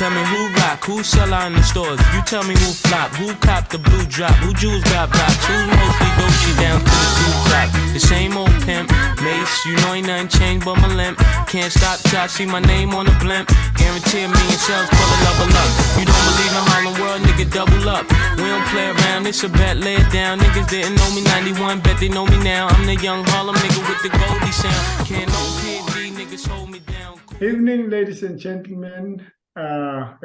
Tell me who rock, who sell out in the stores. You tell me who flop, who cop the blue drop, who jewels got blocks, who's mostly Dolce down to the blue top. The same old pimp, Mace, you know ain't nothing changed but my limp. Can't stop till I see my name on the blimp. Guarantee a million sales, pull a level up. You don't believe in Harlem World, nigga, double up. We don't play around, it's a bet, lay it down. Niggas didn't know me 91, bet they know me now. I'm the young Harlem nigga with the Goldie sound. Can't no PD, niggas hold me down. Evening, ladies and gentlemen. A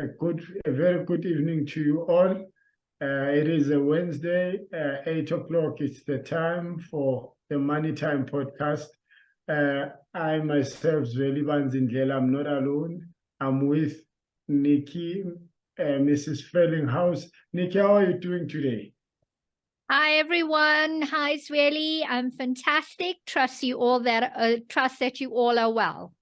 very good evening to you all. It is a Wednesday, 8 o'clock. It's the time for the Money Time podcast. I myself, Zweli and Nikki, I'm not alone. I'm with Nikki, Mrs. Fellinghouse. Nikki, how are you doing today? Hi everyone. Hi Zweli. I'm fantastic. Trust that you all are well.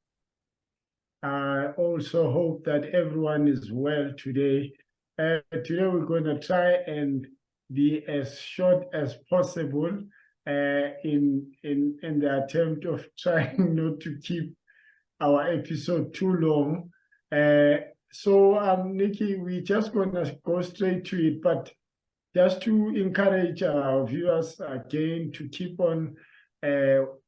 I also hope that everyone is well today. Today we're going to try and be as short as possible in the attempt of trying not to keep our episode too long. So Nikki, we're just going to go straight to it, but just to encourage our viewers again to keep on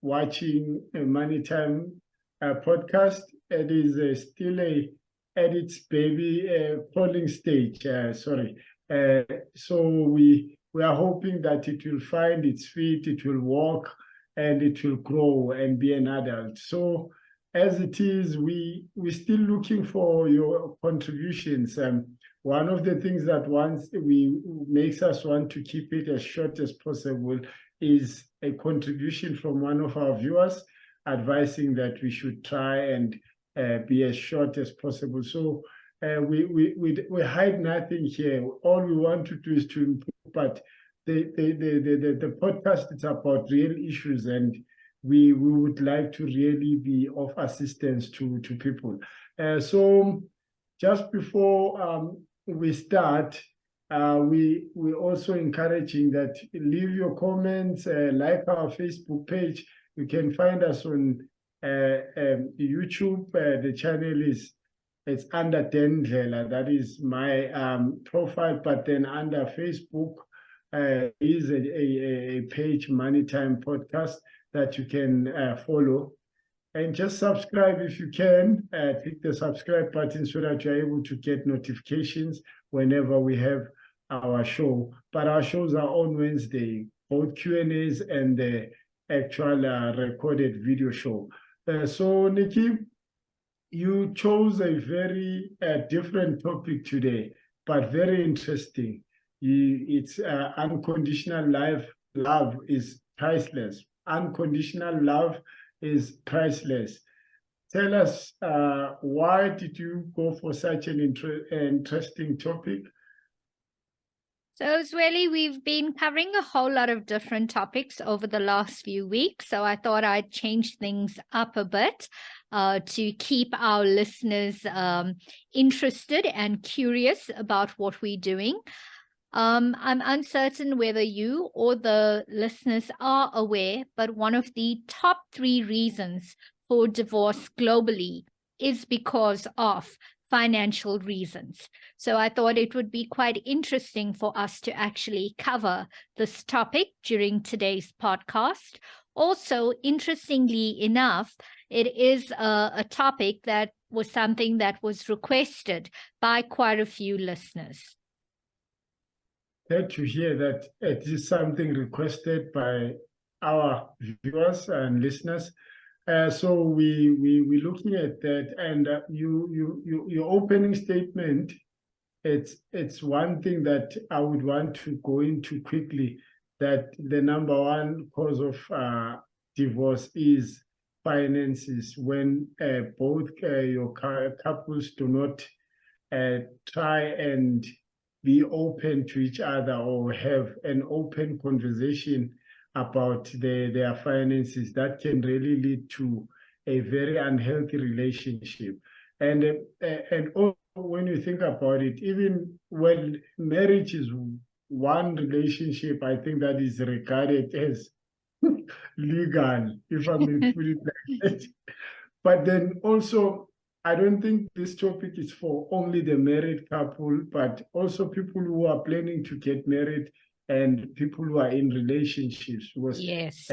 watching Money Time podcast. It is still at its baby crawling stage. So we are hoping that it will find its feet, it will walk, and it will grow and be an adult. So as it is, we're still looking for your contributions. One of the things that makes us want to keep it as short as possible is a contribution from one of our viewers advising that we should try and be as short as possible. So we hide nothing here. All we want to do is to improve, but the podcast is about real issues, and we would like to really be of assistance to people. So just before we start, we also encouraging that leave your comments, like our Facebook page. You can find us on YouTube. The channel it's under Dendlela. That is my profile. But then under Facebook is a page, Money Time Podcast, that you can follow. And just subscribe if you can. Click the subscribe button so that you're able to get notifications whenever we have our show. But our shows are on Wednesday, both Q&As and the actual recorded video show. So Nikki, you chose a very different topic today, but very interesting. It's unconditional love is priceless. Unconditional love is priceless. Tell us, why did you go for such an interesting topic? So Zweli, we've been covering a whole lot of different topics over the last few weeks. So I thought I'd change things up a bit to keep our listeners interested and curious about what we're doing. I'm uncertain whether you or the listeners are aware, but one of the top 3 reasons for divorce globally is because of financial reasons. So I thought it would be quite interesting for us to actually cover this topic during today's podcast. Also, interestingly enough, it is a topic that was something that was requested by quite a few listeners. Glad to hear that it is something requested by our viewers and listeners. So we're looking at that, and your opening statement, it's one thing that I would want to go into quickly, that the number one cause of divorce is finances. When both your couples do not try and be open to each other or have an open conversation about their finances, that can really lead to a very unhealthy relationship. And also when you think about it, even when marriage is one relationship, I think that is regarded as legal, if I may put it like that. But then also I don't think this topic is for only the married couple, but also people who are planning to get married and people who are in relationships. Because Yes.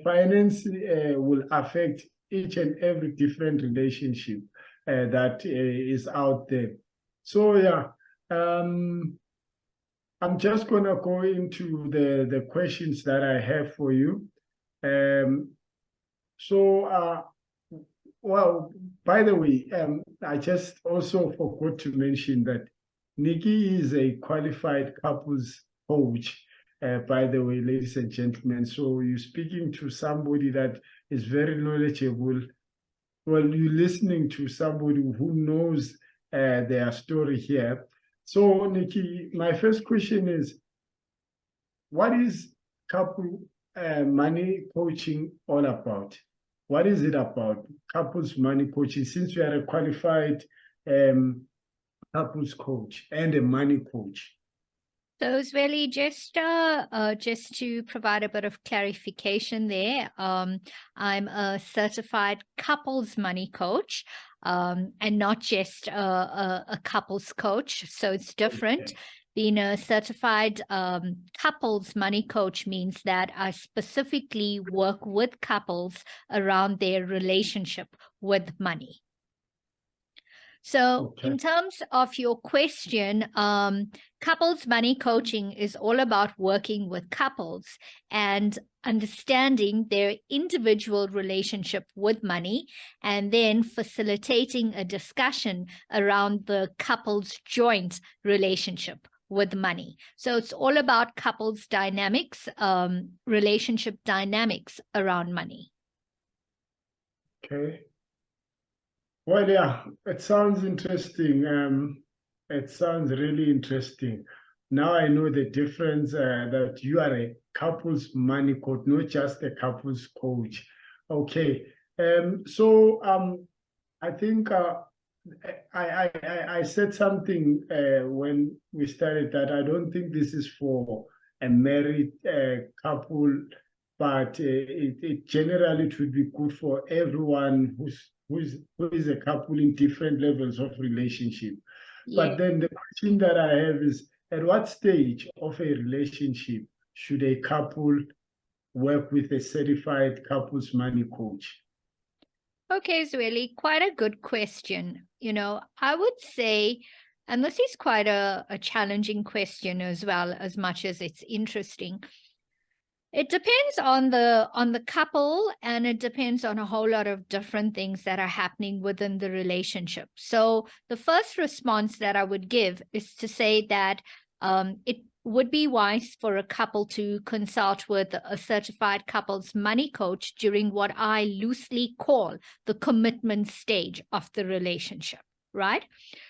finance will affect each and every different relationship that is out there. So yeah, I'm just gonna go into the questions that I have for you. Well, by the way, I just also forgot to mention that Nikki is a qualified couples coach, by the way, ladies and gentlemen. So you're speaking to somebody that is very knowledgeable. Well, you're listening to somebody who knows their story here. So, Nikki, my first question is, what is couple money coaching all about? What is it about, couples money coaching, since you are a qualified couples coach and a money coach? So it's really just to provide a bit of clarification there. I'm a certified couples money coach, and not just a couples coach. So it's different. Okay. Being a certified couples money coach means that I specifically work with couples around their relationship with money. So Okay. in terms of your question, couples money coaching is all about working with couples and understanding their individual relationship with money, and then facilitating a discussion around the couple's joint relationship with money. So it's all about couples dynamics, relationship dynamics around money. Okay. Well, yeah, it sounds interesting. It sounds really interesting. Now I know the difference, that you are a couples money coach, not just a couples coach. Okay. I think I said something when we started, that I don't think this is for a married couple, but it generally it would be good for everyone who is a couple in different levels of relationship. Yeah. But then the question that I have is, at what stage of a relationship should a couple work with a certified couples money coach? Okay, Zweli, quite a good question. You know, I would say, and this is quite a challenging question as well, as much as it's interesting. It depends on the couple, and it depends on a whole lot of different things that are happening within the relationship. So the first response that I would give is to say that it would be wise for a couple to consult with a certified couples money coach during what I loosely call the commitment stage of the relationship, right?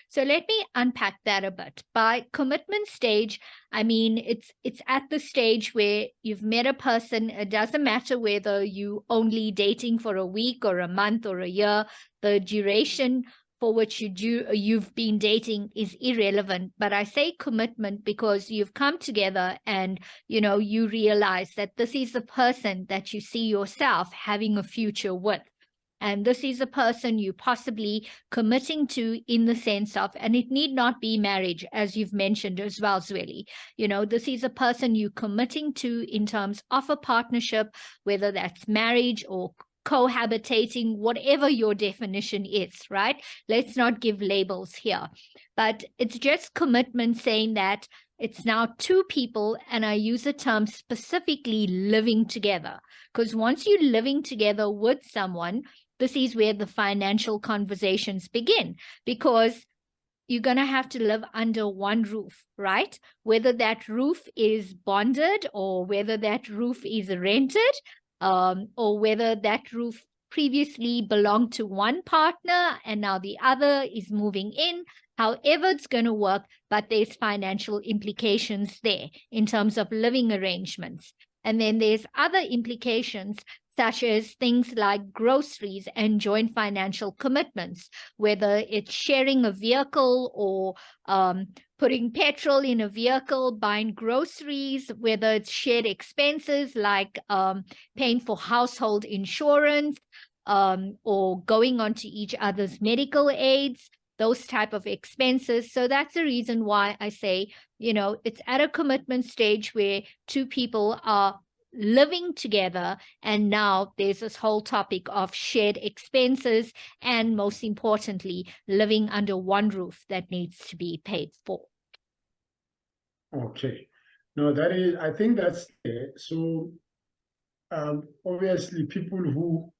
So let me unpack that a bit. By commitment stage, I mean it's at the stage where you've met a person. It doesn't matter whether you only dating for a week or a month or a year. The duration for which you've been dating is irrelevant. But I say commitment because you've come together and you realize that this is the person that you see yourself having a future with. And this is a person you possibly committing to in the sense of, and it need not be marriage, as you've mentioned as well, Zweli. This is a person you committing to in terms of a partnership, whether that's marriage or cohabitating, whatever your definition is, right? Let's not give labels here. But it's just commitment, saying that it's now two people, and I use the term specifically living together. Because once you're living together with someone, this is where the financial conversations begin, because you're going to have to live under one roof, right? Whether that roof is bonded or whether that roof is rented, or whether that roof previously belonged to one partner and now the other is moving in. However it's going to work, but there's financial implications there in terms of living arrangements. And then there's other implications, such as things like groceries and joint financial commitments, whether it's sharing a vehicle or putting petrol in a vehicle, buying groceries, whether it's shared expenses like paying for household insurance, or going onto each other's medical aids, those type of expenses. So that's the reason why I say, it's at a commitment stage where two people are living together, and now there's this whole topic of shared expenses, and most importantly, living under one roof that needs to be paid for. Okay. No, I think that's so. Obviously, people who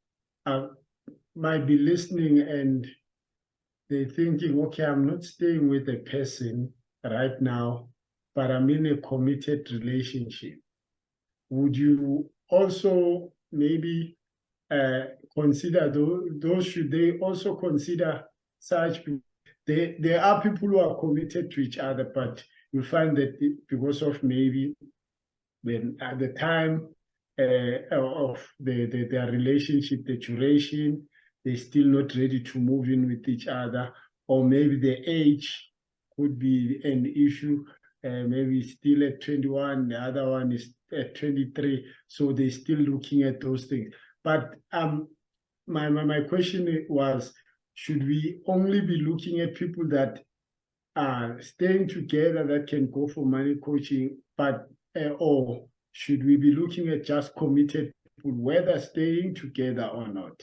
might be listening and they're thinking, okay, I'm not staying with a person right now, but I'm in a committed relationship. Would you also maybe consider those? Should they also consider such? There are people who are committed to each other, but you find that because of maybe when at the time of their relationship, the duration, they're still not ready to move in with each other, or maybe the age could be an issue. Maybe still at 21, the other one is at 23, so they're still looking at those things. But my question was, should we only be looking at people that are staying together that can go for money coaching, but or should we be looking at just committed people, whether staying together or not?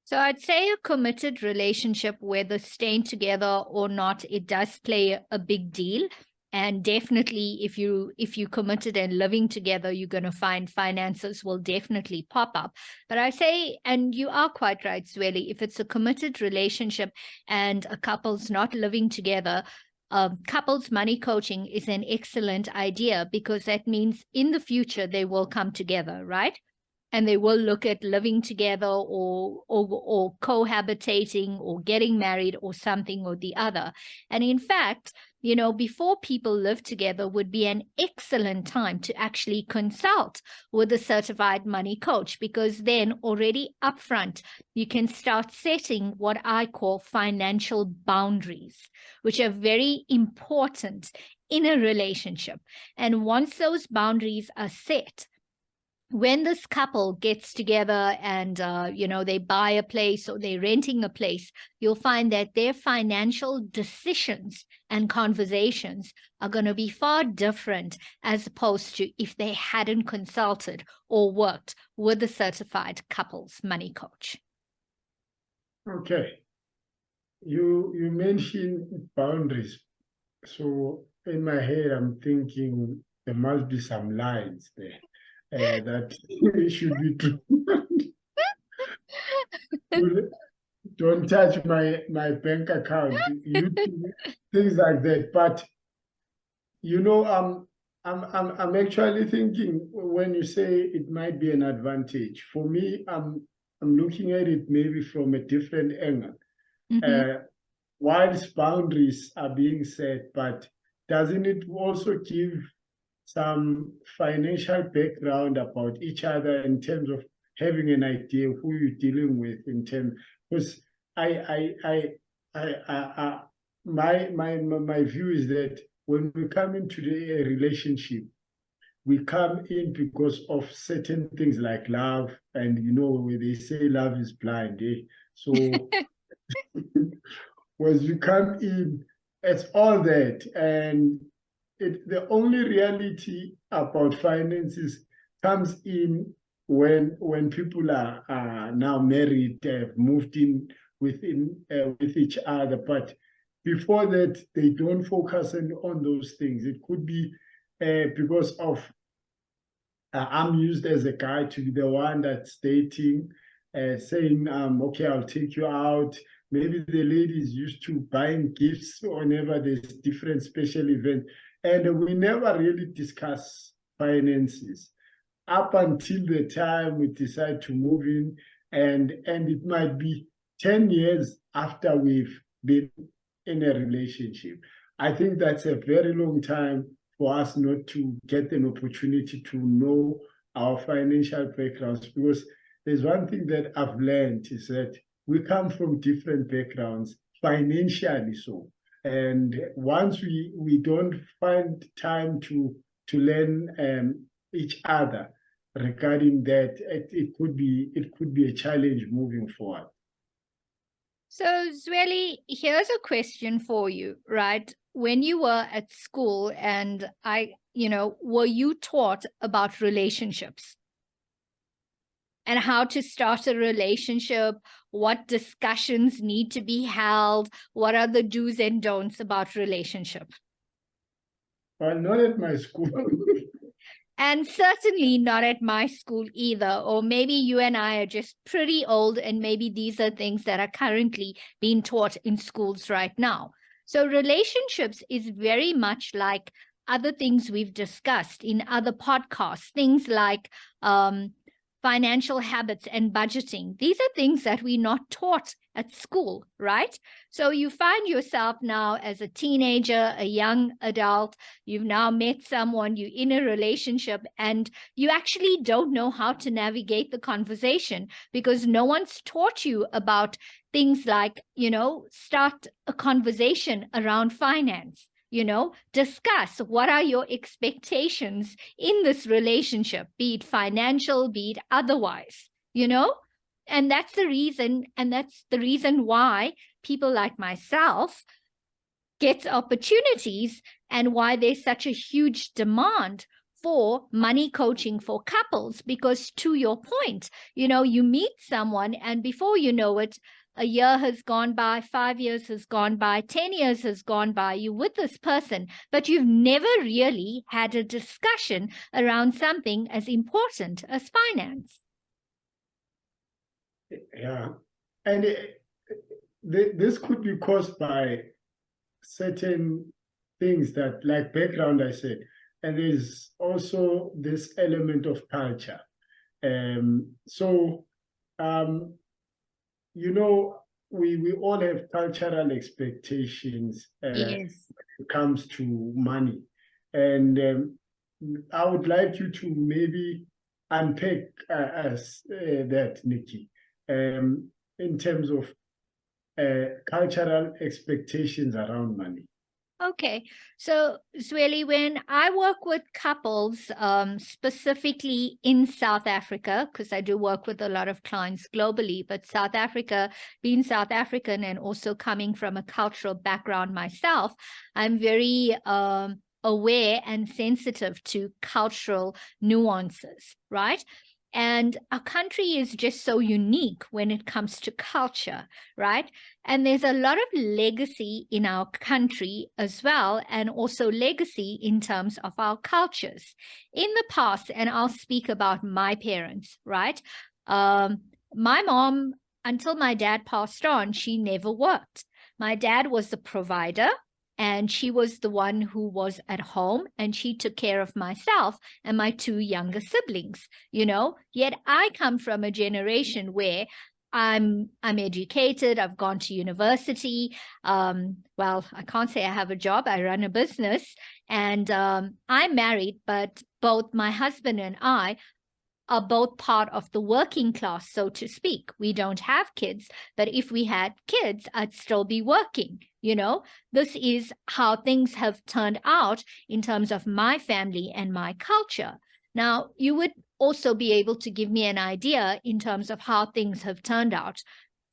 So I'd say a committed relationship, whether staying together or not, it does play a big deal. And definitely if you committed and living together, you're going to find finances will definitely pop up. But I say, and you are quite right, Zweli, if it's a committed relationship and a couple's not living together, couples money coaching is an excellent idea, because that means in the future they will come together, right? And they will look at living together or cohabitating or getting married or something or the other. And in fact, before people live together would be an excellent time to actually consult with a certified money coach, because then already upfront, you can start setting what I call financial boundaries, which are very important in a relationship. And once those boundaries are set, when this couple gets together and, they buy a place or they're renting a place, you'll find that their financial decisions and conversations are going to be far different as opposed to if they hadn't consulted or worked with a certified couples money coach. Okay. You mentioned boundaries. So in my head, I'm thinking there must be some lines there. That should be true. Don't touch my bank account, things like that. But I'm actually thinking when you say it might be an advantage. For me, I'm looking at it maybe from a different angle. Mm-hmm. Whilst boundaries are being set, but doesn't it also give some financial background about each other in terms of having an idea of who you're dealing with, in terms, because my view is that when we come into a relationship, we come in because of certain things like love, and where they say love is blind, so once you come in, it's all that, and the only reality about finances comes in when people are now married, have moved in with each other. But before that, they don't focus on those things. It could be because of I'm used as a guy to be the one that's dating, saying, okay, I'll take you out. Maybe the lady is used to buying gifts whenever there's different special events. And we never really discuss finances up until the time we decide to move in. And it might be 10 years after we've been in a relationship. I think that's a very long time for us not to get an opportunity to know our financial backgrounds, because there's one thing that I've learned is that we come from different backgrounds, financially so. And once we don't find time to learn each other, regarding that, it could be a challenge moving forward. So, Zweli, here's a question for you, right? When you were at school and were you taught about relationships and how to start a relationship? What discussions need to be held? What are the do's and don'ts about relationship? Well, not at my school. And certainly not at my school either. Or maybe you and I are just pretty old, and maybe these are things that are currently being taught in schools right now. So relationships is very much like other things we've discussed in other podcasts, things like financial habits and budgeting. These are things that we're not taught at school, right? So you find yourself now as a teenager, a young adult, you've now met someone, you're in a relationship, and you actually don't know how to navigate the conversation because no one's taught you about things like, start a conversation around finance. Discuss what are your expectations in this relationship, be it financial, be it otherwise, and that's the reason why people like myself get opportunities and why there's such a huge demand for money coaching for couples, because to your point, you meet someone and before you know it, a year has gone by, 5 years has gone by, 10 years has gone by, you're with this person, but you've never really had a discussion around something as important as finance. Yeah, and this could be caused by certain things that, like background, I said, and there's also this element of culture. We all have cultural expectations Yes. when it comes to money. And I would like you to maybe unpack that, Nikki, in terms of cultural expectations around money. Okay, so Zweli, when I work with couples, specifically in South Africa, because I do work with a lot of clients globally, but South Africa, being South African and also coming from a cultural background myself, I'm very aware and sensitive to cultural nuances, right? And our country is just so unique when it comes to culture, right? And there's a lot of legacy in our country as well, and also legacy in terms of our cultures. In the past, and I'll speak about my parents, right? My mom, until my dad passed on, she never worked. My dad was the provider, and she was the one who was at home, and she took care of myself and my 2 younger siblings, Yet I come from a generation where I'm educated, I've gone to university. Well, I can't say I have a job, I run a business, and I'm married, but both my husband and I are both part of the working class, so to speak. We don't have kids, but if we had kids, I'd still be working. This is how things have turned out in terms of my family and my culture. Now, you would also be able to give me an idea in terms of how things have turned out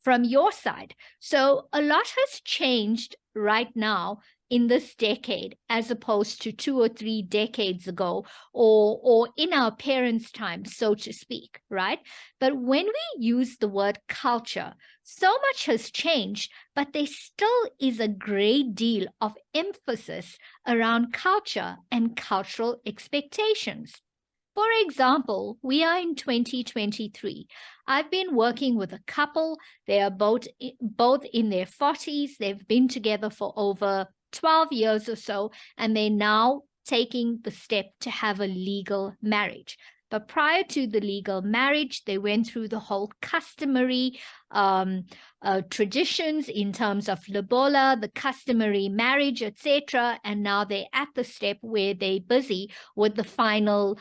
from your side. So a lot has changed right now in this decade, as opposed to 2 or 3 decades ago, or in our parents' time, so to speak, right? But when we use the word culture, so much has changed, but there still is a great deal of emphasis around culture and cultural expectations. For example, we are in 2023. I've been working with a couple. They are both in their 40s. They've been together for over 12 years or so, and they're now taking the step to have a legal marriage. But prior to the legal marriage, they went through the whole customary traditions in terms of lobola, the customary marriage, etc. And now they're at the step where they're busy with the final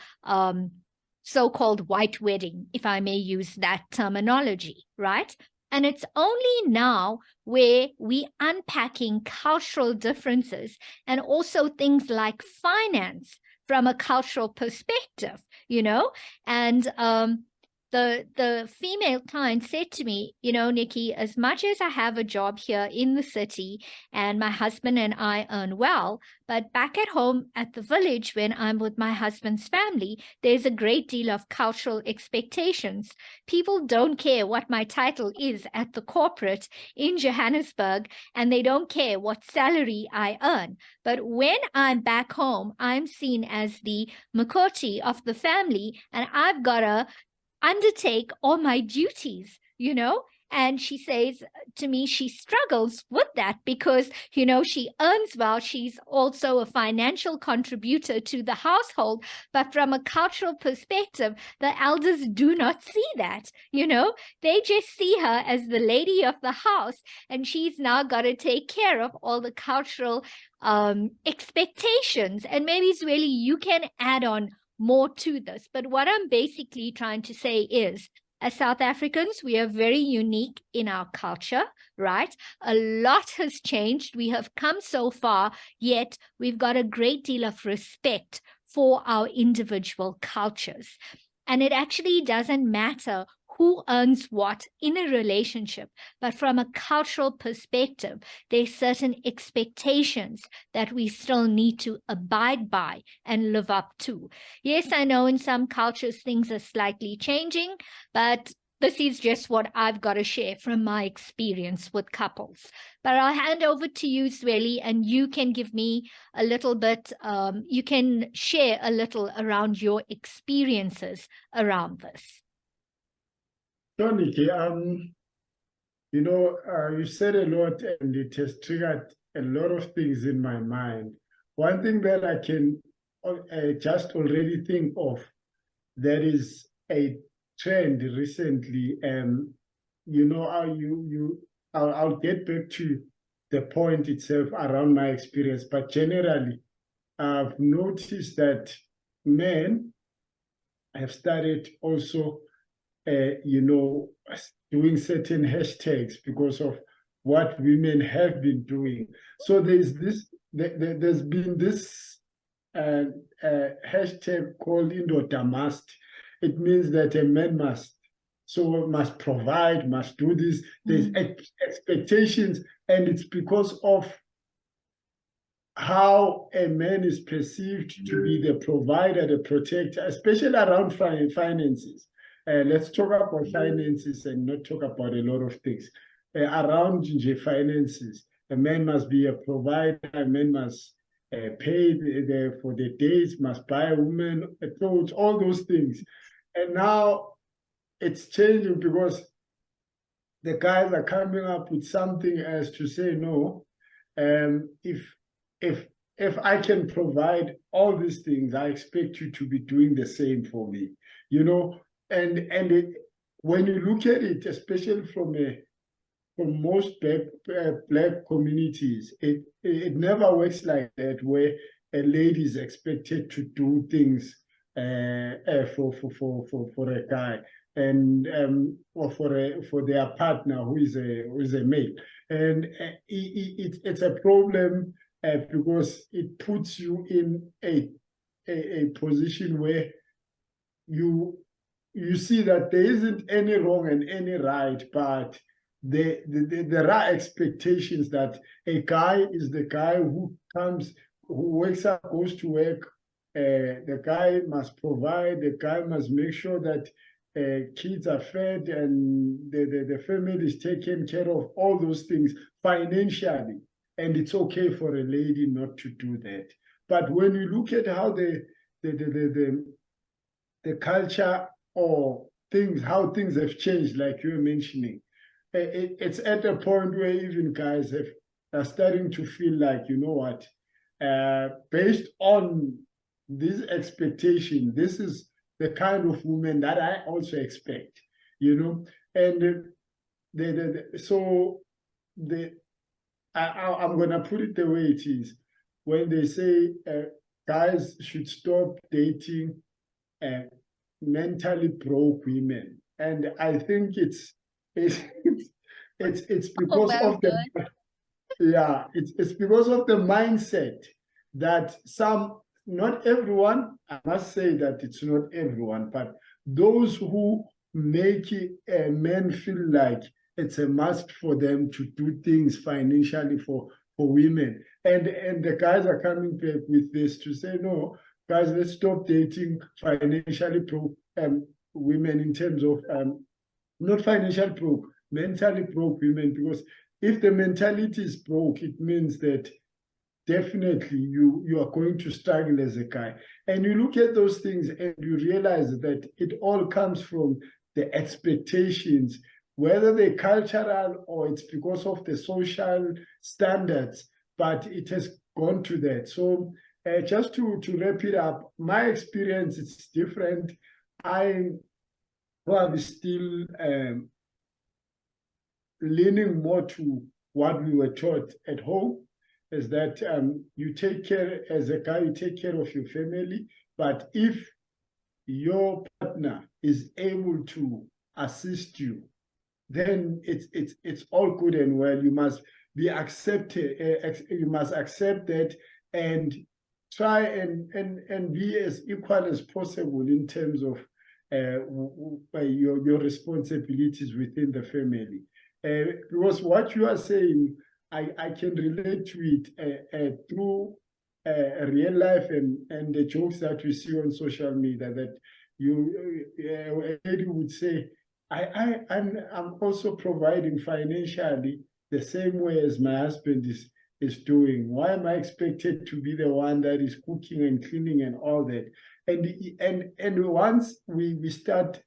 so-called white wedding, if I may use that terminology, right? And it's only now where we unpacking cultural differences and also things like finance from a cultural perspective, you know. And the female client said to me, you know, Nikki, as much as I have a job here in the city and my husband and I earn well, but back at home at the village, when I'm with my husband's family, there's a great deal of cultural expectations. People don't care what my title is at the corporate in Johannesburg, and they don't care what salary I earn. But when I'm back home, I'm seen as the Makoti of the family, and I've got to undertake all my duties, you know. And she says to me, she struggles with that because, you know, she earns well. She's also a financial contributor to the household. But from a cultural perspective, the elders do not see that, you know. They just see her as the lady of the house. And she's now got to take care of all the cultural expectations. And maybe, Zweli, you can add on more to this. But what I'm basically trying to say is, as South Africans, we are very unique in our culture, right? A lot has changed. We have come so far, yet we've got a great deal of respect for our individual cultures. And it actually doesn't matter who earns what in a relationship, but from a cultural perspective, there's certain expectations that we still need to abide by and live up to. Yes, I know in some cultures things are slightly changing, but this is just what I've got to share from my experience with couples. But I'll hand over to you, Zweli, and you can give me a little bit, you can share a little around your experiences around this. So, Nikki, you know, you said a lot and it has triggered a lot of things in my mind. One thing that I can just already think of, there is a trend recently, and you know how I'll get back to the point itself around my experience, but generally, I've noticed that men have started also you know, doing certain hashtags because of what women have been doing. So there's been this hashtag called Indoda Must. It means that a man must provide, must do this. There's expectations, and it's because of how a man is perceived to be the provider, the protector, especially around finances. Let's talk about finances and not talk about a lot of things. Around finances, a man must be a provider, a man must pay for the dates, must buy a woman clothes, all those things. And now it's changing because the guys are coming up with something as to say, no, if I can provide all these things, I expect you to be doing the same for me, you know. And when you look at it, especially from most black communities, it never works like that, where a lady is expected to do things for a guy and or for their partner who is a male, and it's a problem because it puts you in a position where you see that there isn't any wrong and any right, but there are expectations that a guy is the guy who wakes up, goes to work. The guy must provide. The guy must make sure that kids are fed and the family is taken care of. All those things financially, and it's okay for a lady not to do that. But when you look at how the culture or how things have changed, like you were mentioning, it's at a point where even guys are starting to feel like, you know what, based on this expectation, this is the kind of woman that I also expect, you know. And I'm gonna put it the way it is. When they say guys should stop dating mentally broke women, and I think it's because of the it's because of the mindset that some not everyone, I must say that it's not everyone, but those who make men feel like it's a must for them to do things financially for women. And the guys are coming back with this to say, no, guys, let's stop dating financially broke women in terms of not financial broke, mentally broke women, because if the mentality is broke, it means that definitely you are going to struggle as a guy. And you look at those things and you realize that it all comes from the expectations, whether they're cultural or it's because of the social standards, but it has gone to that. So just to wrap it up, my experience is different. I'm probably still leaning more to what we were taught at home, is that you take care, as a guy, you take care of your family, but if your partner is able to assist you, then it's all good and well. You must be accepted, you must accept that and try and be as equal as possible in terms of your responsibilities within the family. Because what you are saying, I can relate to it through real life and the jokes that we see on social media, that a lady would say, I'm also providing financially the same way as my husband is doing. Why am I expected to be the one that is cooking and cleaning and all that? And once we start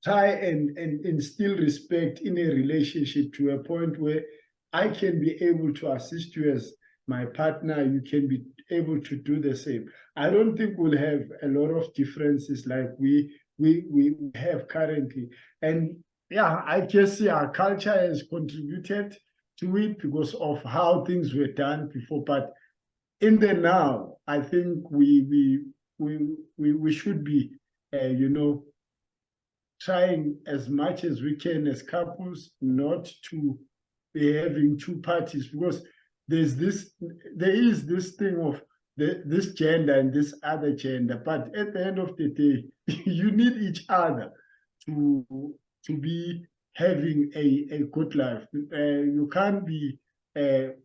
try and instill respect in a relationship to a point where I can be able to assist you as my partner, you can be able to do the same. I don't think we'll have a lot of differences like we have currently. And yeah, I guess our culture has contributed to it because of how things were done before. But in the now, I think we should be, trying as much as we can as couples not to be having two parties, because there is this thing of this gender and this other gender, but at the end of the day, you need each other to be having a good life. You can't be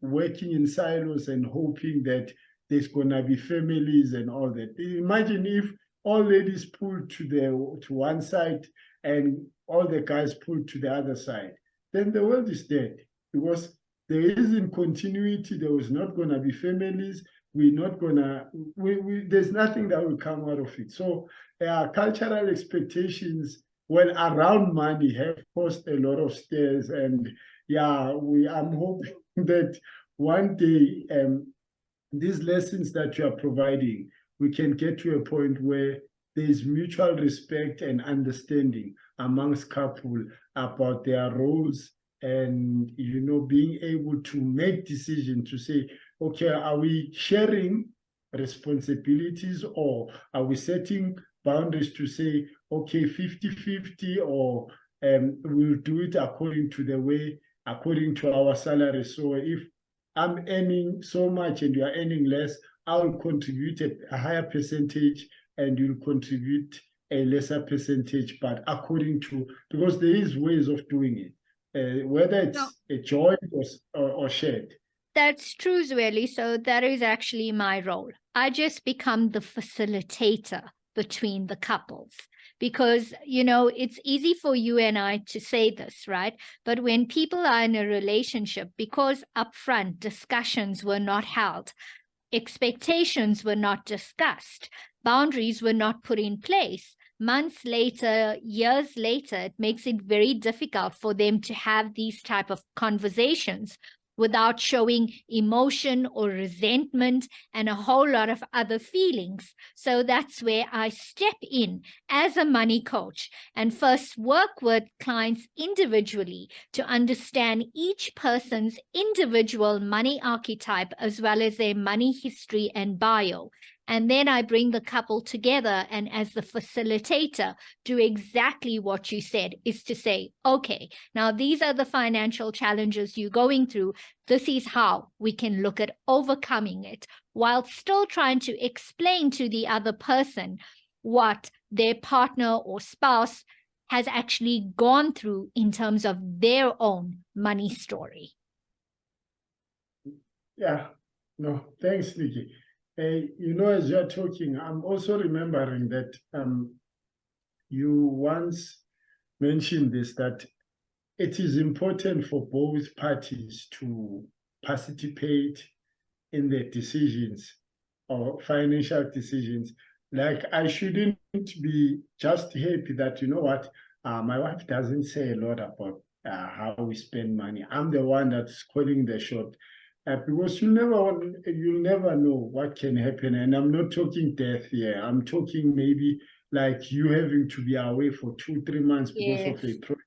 working in silos and hoping that there's gonna be families and all that. Imagine if all ladies pulled to one side and all the guys pulled to the other side, then the world is dead, because there isn't continuity. There was not going to be families. We're not going to, there's nothing that will come out of it. So cultural expectations, well, around money have caused a lot of stares. And yeah, I'm hoping that one day these lessons that you are providing, we can get to a point where there is mutual respect and understanding amongst couple about their roles, and being able to make decisions to say, okay, are we sharing responsibilities, or are we setting boundaries to say, okay, 50-50, or we'll do it according to our salary. So if I'm earning so much and you are earning less, I'll contribute a higher percentage and you'll contribute a lesser percentage, but because there is ways of doing it, whether it's a joint or shared. That's true, Zweli. So that is actually my role. I just become the facilitator between the couples, because, it's easy for you and I to say this, right? But when people are in a relationship, because upfront discussions were not held, expectations were not discussed, boundaries were not put in place, months later, years later, it makes it very difficult for them to have these type of conversations without showing emotion or resentment and a whole lot of other feelings. So that's where I step in as a money coach and first work with clients individually to understand each person's individual money archetype as well as their money history and bio. And then I bring the couple together, and as the facilitator, do exactly what you said, is to say, okay, now these are the financial challenges you're going through. This is how we can look at overcoming it, while still trying to explain to the other person what their partner or spouse has actually gone through in terms of their own money story. Yeah, no, thanks, Nikki. You know, as you're talking, I'm also remembering that you once mentioned this, that it is important for both parties to participate in the decisions or financial decisions. Like, I shouldn't be just happy that, you know what, my wife doesn't say a lot about how we spend money. I'm the one that's calling the shot. Because you'll never know what can happen. And I'm not talking death here. I'm talking maybe like you having to be away for 2-3 months because of a project.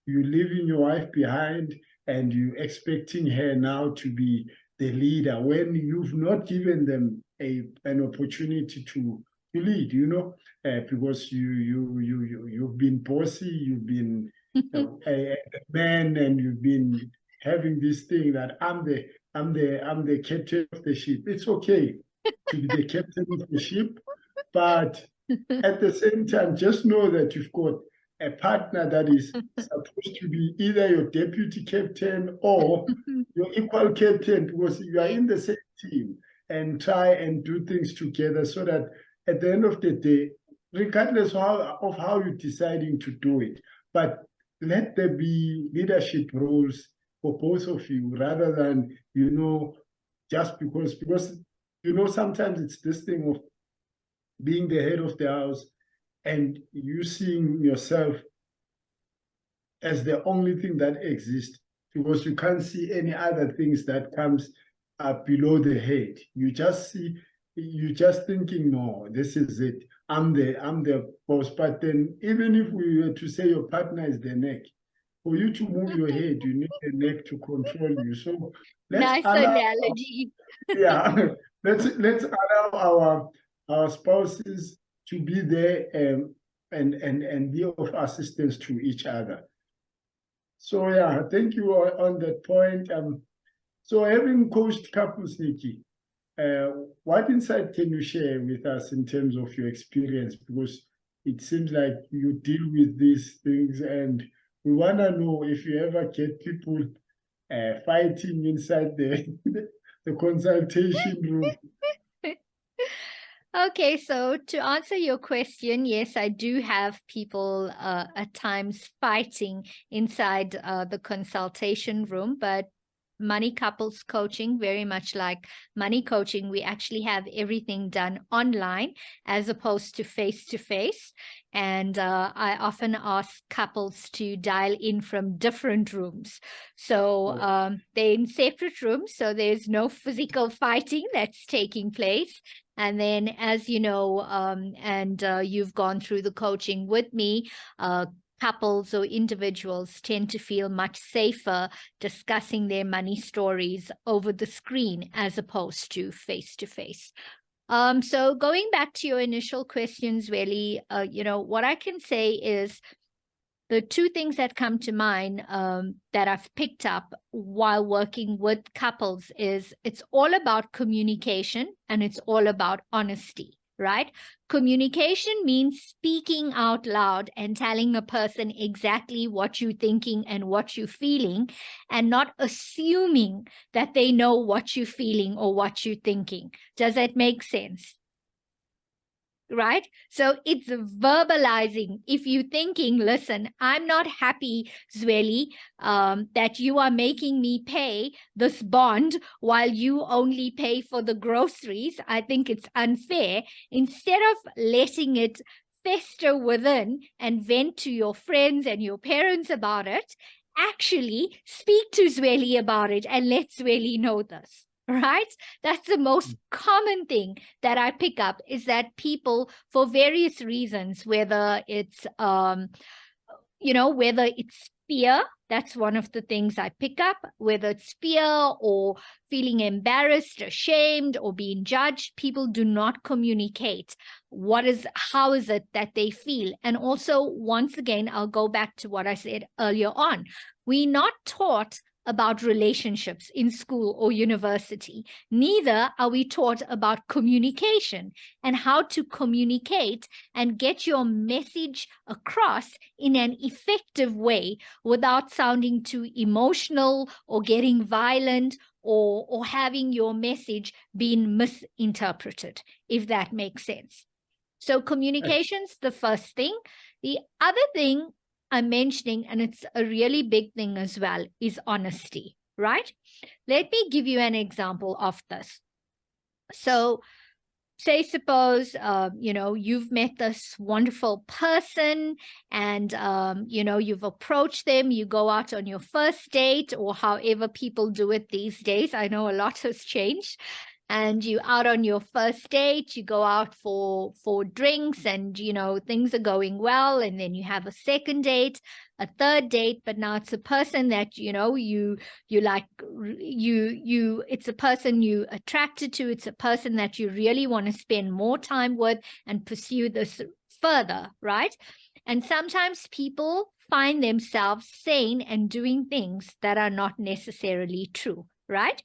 You leaving your wife behind and you expecting her now to be the leader when you've not given them an opportunity to lead, you know, because you've been bossy, you've been a man, and you've been having this thing that I'm the captain of the ship. It's okay to be the captain of the ship, but at the same time, just know that you've got a partner that is supposed to be either your deputy captain or your equal captain, because you are in the same team, and try and do things together so that at the end of the day, regardless of how you're deciding to do it, but let there be leadership roles for both of you, rather than, you know, just because, you know, sometimes it's this thing of being the head of the house and you seeing yourself as the only thing that exists, because you can't see any other things that comes below the head. You just thinking, no, this is it. I'm the boss. But then, even if we were to say your partner is the neck, for you to move your head, you need the neck to control you. So Nice analogy. Yeah, let's allow our spouses to be there and be of assistance to each other. So yeah, thank you on that point. So having coached couples, Nikki, what insight can you share with us in terms of your experience? Because it seems like you deal with these things, and we want to know if you ever get people fighting inside the consultation room. Okay, so to answer your question, yes, I do have people at times fighting inside the consultation room, but money couples coaching, very much like money coaching, we actually have everything done online as opposed to face. And I often ask couples to dial in from different rooms. So they're in separate rooms, so there's no physical fighting that's taking place. And then, as you know, you've gone through the coaching with me, couples or individuals tend to feel much safer discussing their money stories over the screen as opposed to face to face. So going back to your initial questions, really, you know, what I can say is the two things that come to mind that I've picked up while working with couples is it's all about communication and it's all about honesty, right? Communication means speaking out loud and telling a person exactly what you're thinking and what you're feeling, and not assuming that they know what you're feeling or what you're thinking. Does that make sense? Right? So it's verbalizing. If you're thinking, listen, I'm not happy, Zweli, that you are making me pay this bond while you only pay for the groceries. I think it's unfair. Instead of letting it fester within and vent to your friends and your parents about it, actually speak to Zweli about it and let Zweli know this. Right? That's the most common thing that I pick up, is that people, for various reasons, whether it's whether it's fear, that's one of the things I pick up, whether it's fear or feeling embarrassed, ashamed, or being judged, people do not communicate. How is it that they feel? And also, once again, I'll go back to what I said earlier on. We're not taught about relationships in school or university. Neither are we taught about communication and how to communicate and get your message across in an effective way without sounding too emotional or getting violent or having your message being misinterpreted, if that makes sense. So communication's the first thing. The other thing I'm mentioning, and it's a really big thing as well, is honesty, right? Let me give you an example of this. So say, suppose, you've met this wonderful person and, you've approached them, you go out on your first date or however people do it these days. I know a lot has changed. And you out on your first date, you go out for drinks and, things are going well. And then you have a second date, a third date, but now it's a person that, you like, it's a person you attracted to. It's a person that you really want to spend more time with and pursue this further, right? And sometimes people find themselves saying and doing things that are not necessarily true. Right?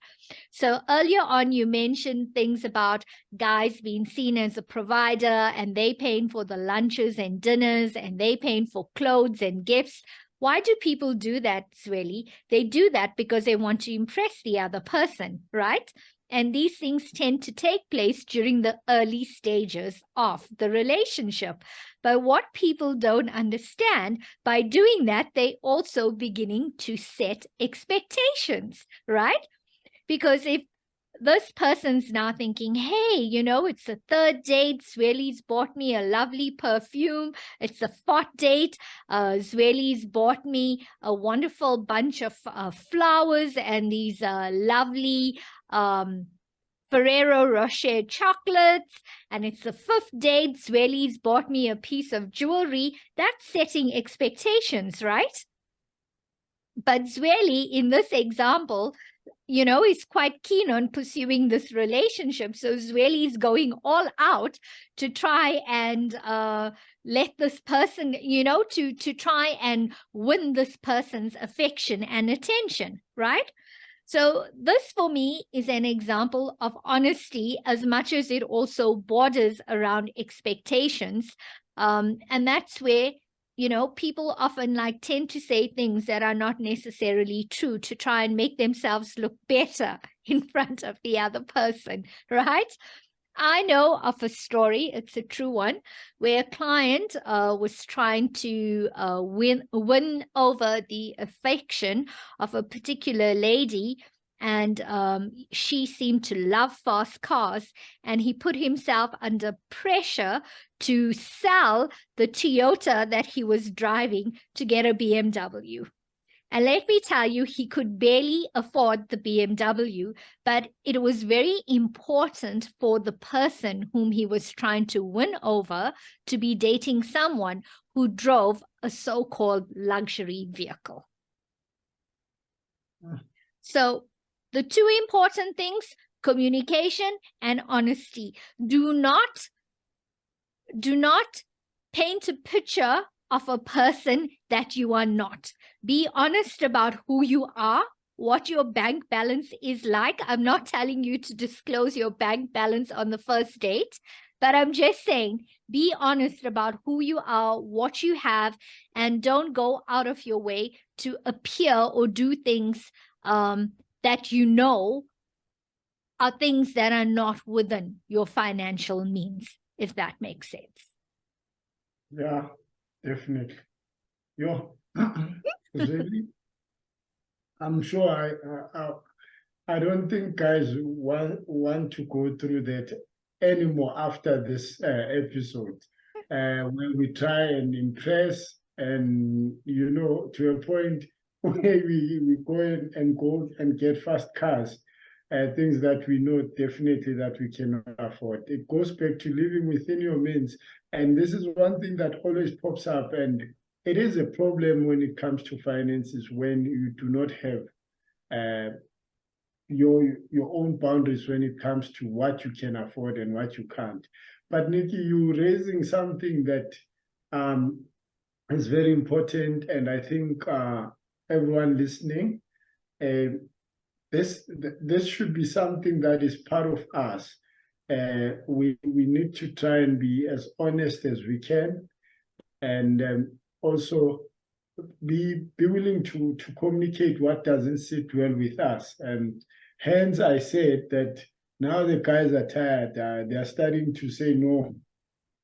So earlier on, you mentioned things about guys being seen as a provider and they paying for the lunches and dinners and they paying for clothes and gifts. Why do people do that, Zweli? They do that because they want to impress the other person, right? And these things tend to take place during the early stages of the relationship. But what people don't understand, by doing that, they also beginning to set expectations, right? Because if this person's now thinking, hey, it's a third date, Zweli's bought me a lovely perfume, it's a fourth date, Zweli's bought me a wonderful bunch of flowers and these lovely Ferrero Rocher chocolates, and it's the fifth date, Zweli's bought me a piece of jewelry. That's setting expectations, right? But Zweli, in this example, is quite keen on pursuing this relationship. So Zweli is going all out to try and let this person, to try and win this person's affection and attention, right? So this for me is an example of honesty, as much as it also borders around expectations. And that's where, people often tend to say things that are not necessarily true to try and make themselves look better in front of the other person, right? I know of a story, it's a true one, where a client was trying to win over the affection of a particular lady, and she seemed to love fast cars, and he put himself under pressure to sell the Toyota that he was driving to get a BMW. And let me tell you, he could barely afford the BMW, but it was very important for the person whom he was trying to win over to be dating someone who drove a so-called luxury vehicle. So the two important things, communication and honesty. Do not paint a picture of a person that you are not. Be honest about who you are, what your bank balance is like. I'm not telling you to disclose your bank balance on the first date, but I'm just saying, be honest about who you are, what you have, and don't go out of your way to appear or do things that are things that are not within your financial means, if that makes sense. Yeah, definitely. Yeah, really, I'm sure I don't think guys want to go through that anymore after this episode, where we try and impress and, to a point where we go and get fast cars, things that we know definitely that we cannot afford. It goes back to living within your means. And this is one thing that always pops up, and it is a problem when it comes to finances, when you do not have your own boundaries when it comes to what you can afford and what you can't. But Nikki, you raising something that is very important, and I think everyone listening, this should be something that is part of us. We need to try and be as honest as we can, and also be willing to communicate what doesn't sit well with us. And hence I said that now the guys are tired. They are starting to say, no,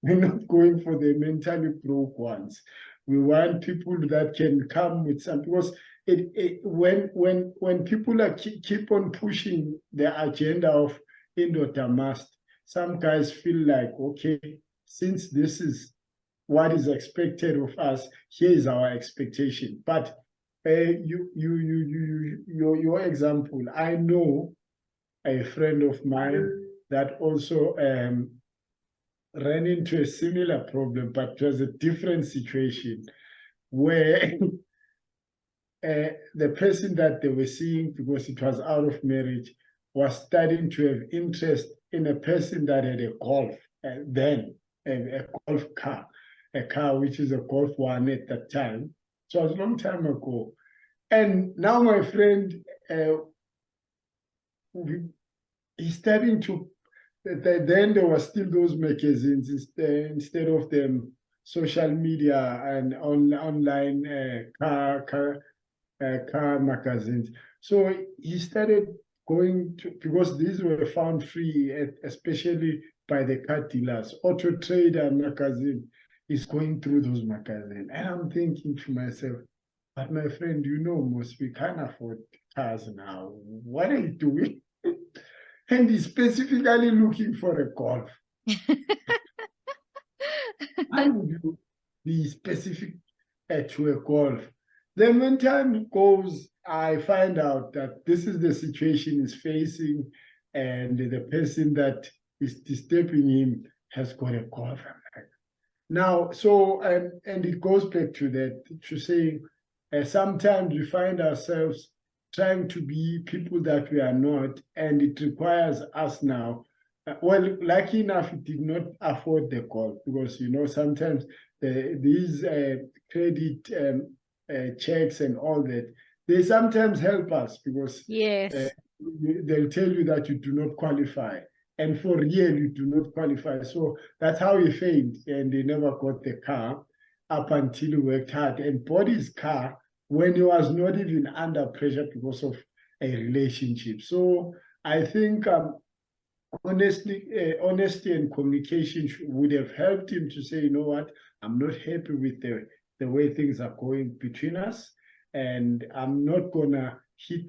we're not going for the mentally broke ones. We want people that can come with some, because when people are keep on pushing the agenda of Indoda must, some guys feel like, okay, since this is what is expected of us, here is our expectation. But your example, I know a friend of mine that also ran into a similar problem, but it was a different situation where the person that they were seeing, because it was out of marriage, was starting to have interest in a person that had a golf, then a golf car, a car which is a Golf 1 at that time. So it was a long time ago. And now my friend, he's starting to, then there were still those magazines instead of them social media and online car magazines. So he started going to, because these were found free, especially by the car dealers. Auto Trader magazine is going through those magazines. And I'm thinking to myself, but my friend, you know, most we can't afford cars now. What are you doing? And he's specifically looking for a golf. Why would you be specific to a golf? Then when time goes, I find out that this is the situation he's facing, and the person that is disturbing him has got a golf. Now, so, and it goes back to that, to saying, sometimes we find ourselves trying to be people that we are not, and it requires us now. Well, lucky enough, it did not afford the golf, because, you know, sometimes these credit checks and all that, they sometimes help us, because Yes. they'll tell you that you do not qualify. And for real, you do not qualify. So that's how he failed, and he never got the car up until he worked hard and bought his car when he was not even under pressure because of a relationship. So I think honesty and communication would have helped him to say, you know what, I'm not happy with the way things are going between us, and I'm not gonna hit,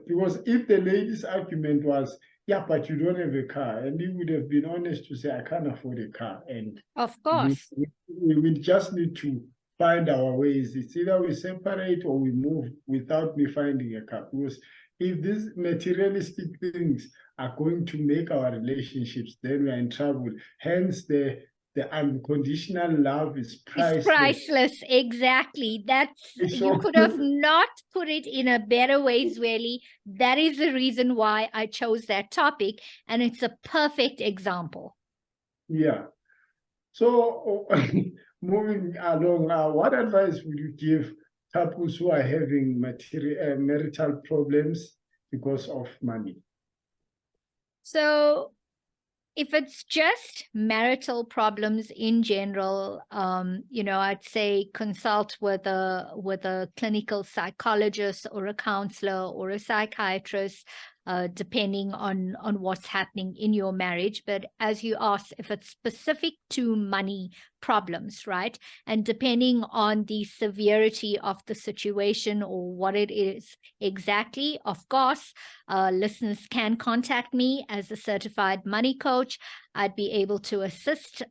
because if the lady's argument was, yeah, but you don't have a car, and he would have been honest to say, I can't afford a car, and Of course. we just need to find our ways. It's either we separate or we move without me finding a car, because if these materialistic things are going to make our relationships, then we're in trouble. Hence, the unconditional love is priceless. It's priceless, exactly. You could have not put it in a better way, Zweli. That is the reason why I chose that topic, and it's a perfect example. Yeah. So moving along, what advice would you give couples who are having marital problems because of money? So if it's just marital problems in general, you know, I'd say consult with a clinical psychologist or a counselor or a psychiatrist, depending on what's happening in your marriage. But as you asked, if it's specific to money problems, right? And depending on the severity of the situation or what it is exactly, of course, listeners can contact me as a certified money coach. I'd be able to assist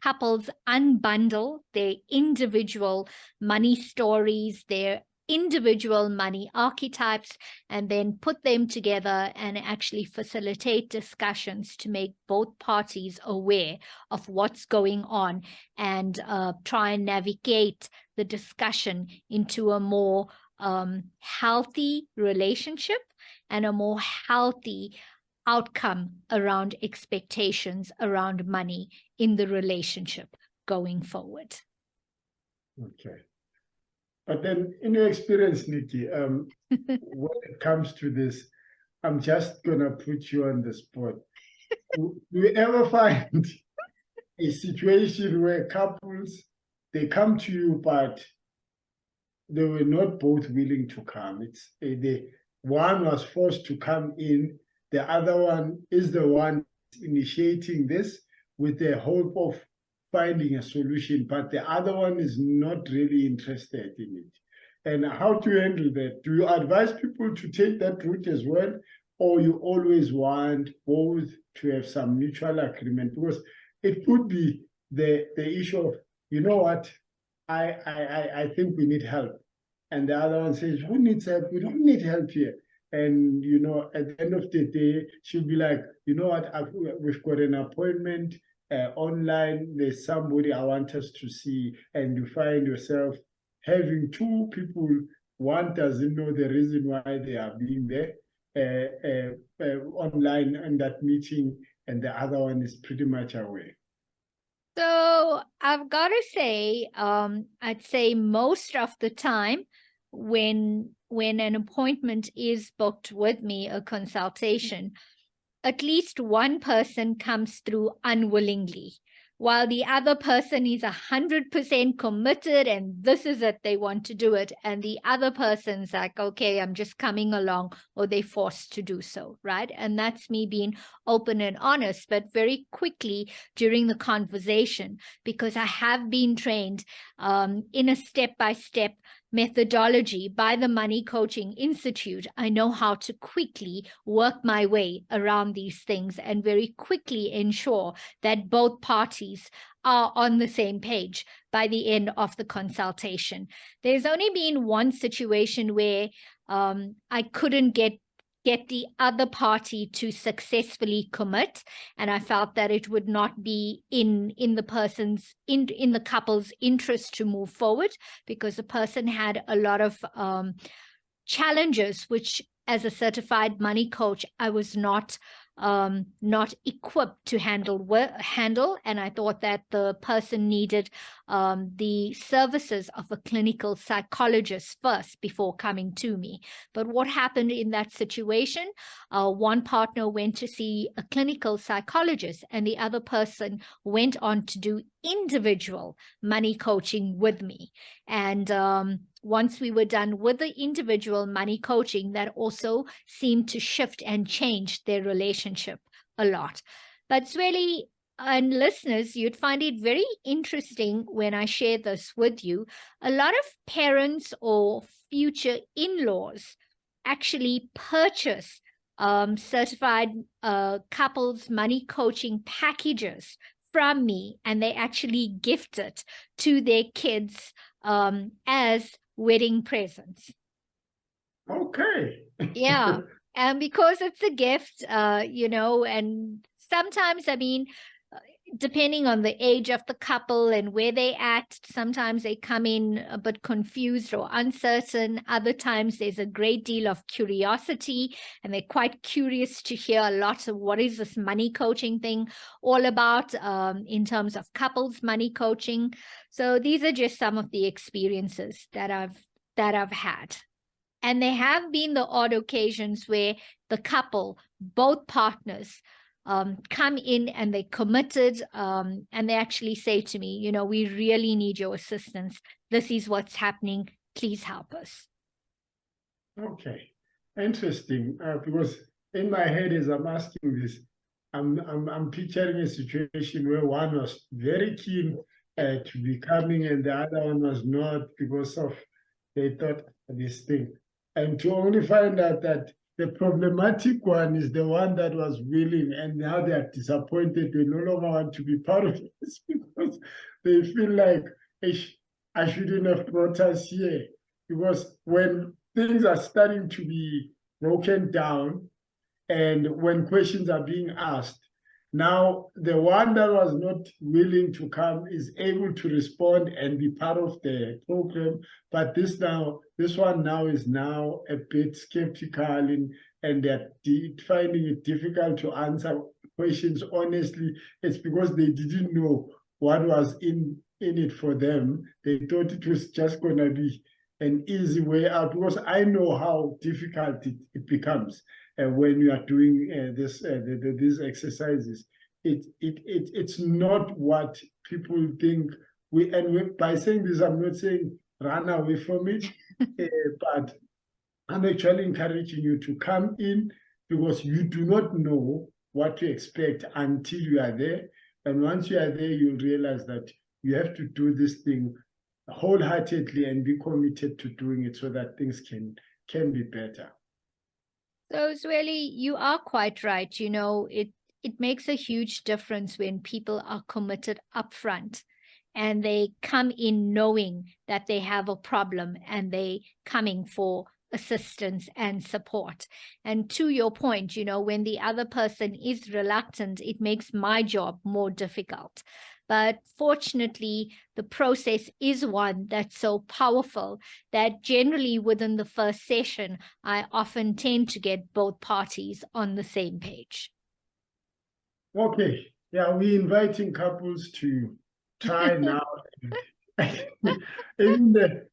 couples unbundle their individual money stories, their individual money archetypes and then put them together and actually facilitate discussions to make both parties aware of what's going on and try and navigate the discussion into a more healthy relationship and a more healthy outcome around expectations around money in the relationship going forward. Okay. But then in your experience, Nikki, when it comes to this, I'm just going to put you on the spot. Do you ever find a situation where couples, they come to you, but they were not both willing to come? It's one was forced to come in, the other one is the one initiating this with the hope of finding a solution, but the other one is not really interested in it. And how to handle that? Do you advise people to take that route as well, or you always want both to have some mutual agreement? Because it could be the issue of, you know what, I think we need help. And the other one says, who needs help? We don't need help here. And, you know, at the end of the day, she'll be like, you know what, we've got an appointment online. There's somebody I want us to see. And you find yourself having two people, one doesn't know the reason why they are being there online in that meeting, and the other one is pretty much away. So I've got to say, I'd say most of the time when an appointment is booked with me, a consultation, at least one person comes through unwillingly, while the other person is 100% committed and this is it, they want to do it. And the other person's like, okay, I'm just coming along, or they're forced to do so, right? And that's me being open and honest, but very quickly during the conversation, because I have been trained in a step-by-step methodology by the Money Coaching Institute. I know how to quickly work my way around these things and very quickly ensure that both parties are on the same page by the end of the consultation. There's only been one situation where I couldn't get the other party to successfully commit, and I felt that it would not be in the couple's interest to move forward, because the person had a lot of challenges which, as a certified money coach, I was not equipped to handle, and I thought that the person needed the services of a clinical psychologist first before coming to me. But what happened in that situation, one partner went to see a clinical psychologist and the other person went on to do individual money coaching with me. And once we were done with the individual money coaching, that also seemed to shift and change their relationship a lot. But Zweli and listeners, you'd find it very interesting when I share this with you. A lot of parents or future in-laws actually purchase certified couples money coaching packages from me, and they actually gift it to their kids as wedding presents. Okay. Yeah. And because it's a gift, you know, and sometimes, I mean, depending on the age of the couple and where they're at, sometimes they come in a bit confused or uncertain. Other times there's a great deal of curiosity and they're quite curious to hear a lot of what is this money coaching thing all about in terms of couples money coaching. So these are just some of the experiences that I've had. And there have been the odd occasions where the couple, both partners, come in and they committed and they actually say to me, you know, we really need your assistance. This is what's happening. Please help us. Okay, interesting. Because in my head, as I'm asking this, I'm picturing a situation where one was very keen to be coming and the other one was not, because of they thought this thing, and to only find out that the problematic one is the one that was willing, and now they are disappointed. They no longer want to be part of this because they feel like I shouldn't have brought us here. because when things are starting to be broken down and when questions are being asked, now the one that was not willing to come is able to respond and be part of the program, but this one now is now a bit skeptical and they're finding it difficult to answer questions honestly. It's because they didn't know what was in it for them. They thought it was just going to be an easy way out, because I know how difficult it becomes when you are doing these exercises. It's not what people think. By saying this, I'm not saying run away from it, but I'm actually encouraging you to come in, because you do not know what to expect until you are there. And once you are there, you'll realize that you have to do this thing wholeheartedly and be committed to doing it so that things can be better. So, Zweli, you are quite right. You know, it makes a huge difference when people are committed upfront and they come in knowing that they have a problem and they coming for assistance and support. And to your point, you know, when the other person is reluctant, it makes my job more difficult. But fortunately, the process is one that's so powerful that generally within the first session, I often tend to get both parties on the same page. Okay, yeah, we're inviting couples to try now. Even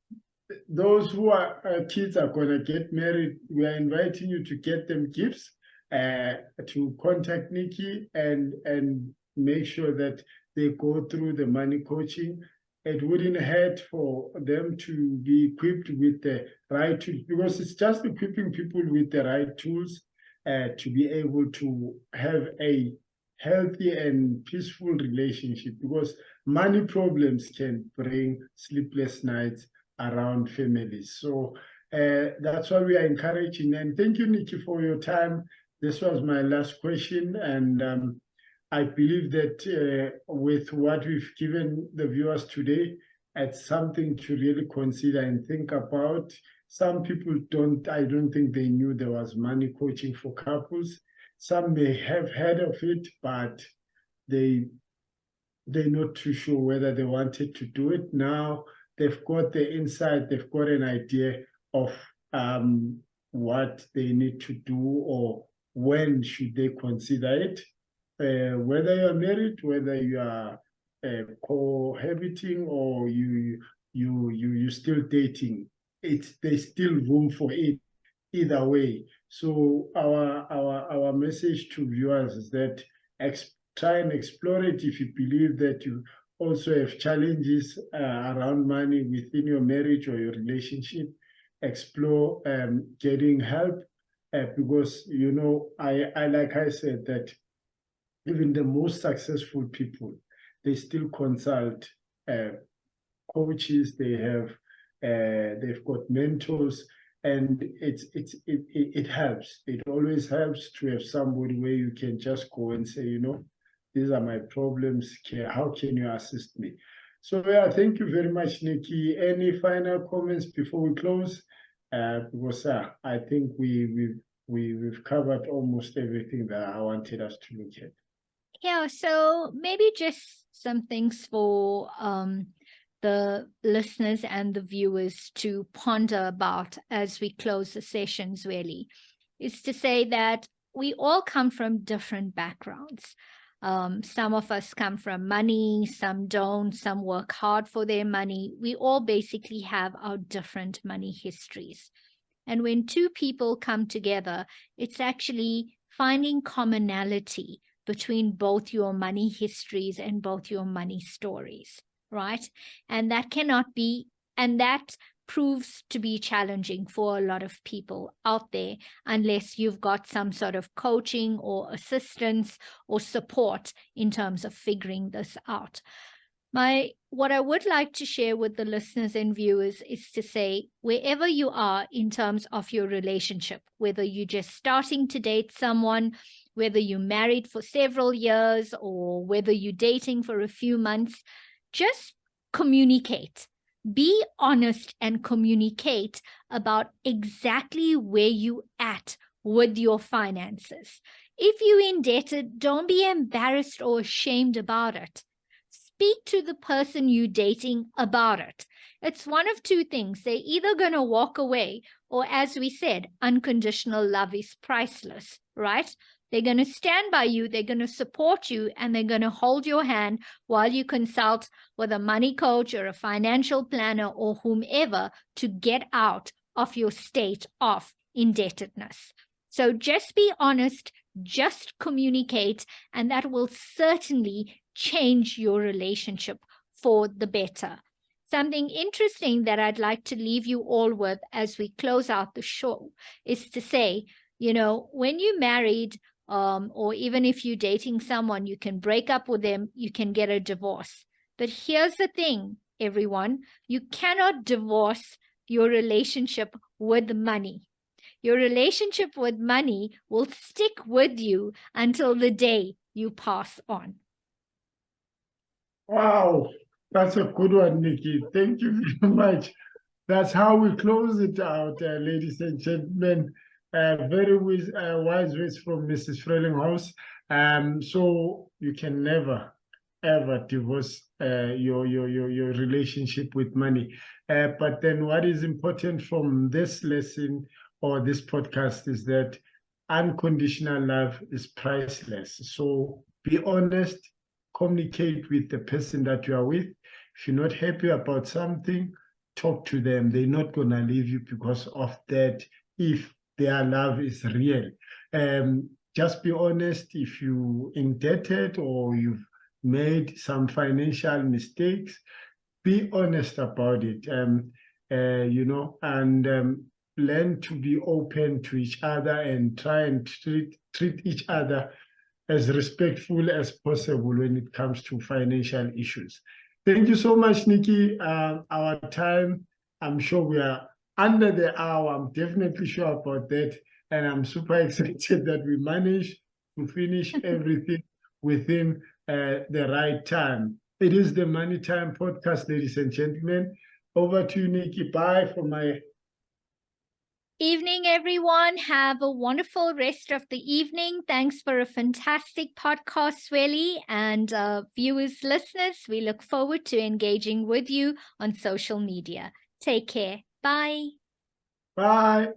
those who are kids are going to get married, we are inviting you to get them gifts, to contact Nikki and make sure that they go through the money coaching. It wouldn't hurt for them to be equipped with the right tools, because it's just equipping people with the right tools to be able to have a healthy and peaceful relationship, because money problems can bring sleepless nights around families. So that's why we are encouraging. And thank you, Nikki, for your time. This was my last question. And I believe that with what we've given the viewers today, it's something to really consider and think about. Some people I don't think they knew there was money coaching for couples. Some may have heard of it, but they're not too sure whether they wanted to do it. Now they've got the insight, they've got an idea of what they need to do or when should they consider it. Whether you're married, whether you are cohabiting, or you still dating, there's still room for it either way. So our message to viewers is that try and explore it. If you believe that you also have challenges around money within your marriage or your relationship, explore getting help, because you know like I said that even the most successful people, they still consult coaches. They've got mentors, and it helps. It always helps to have somebody where you can just go and say, you know, these are my problems. How can you assist me? So yeah, thank you very much, Nikki. Any final comments before we close? Because I think we've covered almost everything that I wanted us to look at. Yeah, so maybe just some things for the listeners and the viewers to ponder about as we close the sessions, really, is to say that we all come from different backgrounds. Some of us come from money, some don't, some work hard for their money. We all basically have our different money histories. And when two people come together, it's actually finding commonality between both your money histories and both your money stories, right? And that proves to be challenging for a lot of people out there unless you've got some sort of coaching or assistance or support in terms of figuring this out. What I would like to share with the listeners and viewers is to say, wherever you are in terms of your relationship, whether you're just starting to date someone, whether you're married for several years, or whether you're dating for a few months, just communicate. be honest and communicate about exactly where you at with your finances. If you're indebted, don't be embarrassed or ashamed about it. Speak to the person you're dating about it. It's one of two things. They're either going to walk away, or as we said, unconditional love is priceless, right? They're going to stand by you, they're going to support you, and they're going to hold your hand while you consult with a money coach or a financial planner or whomever to get out of your state of indebtedness. So just be honest, just communicate, and that will certainly change your relationship for the better. Something interesting that I'd like to leave you all with as we close out the show is to say, you know, when you're married, or even if you're dating someone, you can break up with them, you can get a divorce. But here's the thing, everyone, you cannot divorce your relationship with money. Your relationship with money will stick with you until the day you pass on. Wow, that's a good one, Nikki. Thank you very much. That's how we close it out, ladies and gentlemen. Very wise words from Mrs. Frelinghouse. So you can never, ever divorce your relationship with money. But then what is important from this lesson or this podcast is that unconditional love is priceless. So be honest, communicate with the person that you are with. If you're not happy about something, talk to them. They're not going to leave you because of that if their love is real. Just be honest if you indebted or you've made some financial mistakes. Be honest about it, you know, and learn to be open to each other and try and treat each other as respectful as possible when it comes to financial issues. Thank you so much, Nikki. Our time, I'm sure we are under the hour. I'm definitely sure about that. And I'm super excited that we managed to finish everything within the right time. It is the Money Time podcast, ladies and gentlemen. Over to you, Nikki. Bye for my evening, everyone. Have a wonderful rest of the evening. Thanks for a fantastic podcast, Zweli. And viewers, listeners, we look forward to engaging with you on social media. Take care. Bye. bye.